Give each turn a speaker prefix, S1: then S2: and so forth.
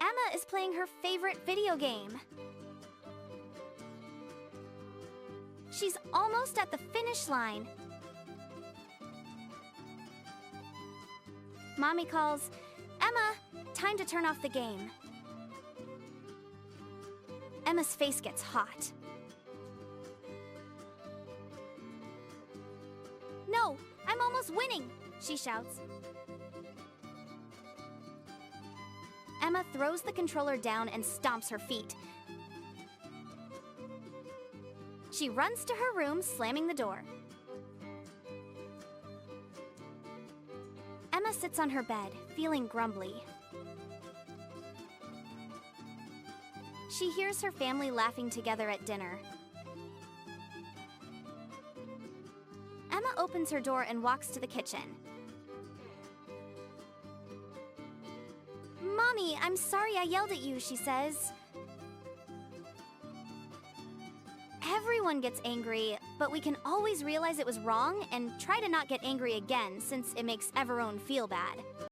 S1: Emma is playing her favorite video game. She's almost at the finish line. Mommy calls, "Emma, time to turn off the game." Emma's face gets hot. "No, I'm almost winning," she shouts. Emma throws the controller down and stomps her feet. She runs to her room, slamming the door. Emma sits on her bed, feeling grumbly. She hears her family laughing together at dinner. Emma opens her door and walks to the kitchen. "Mommy, I'm sorry I yelled at you," she says. Everyone gets angry, but we can always realize it was wrong and try to not get angry again since it makes everyone feel bad.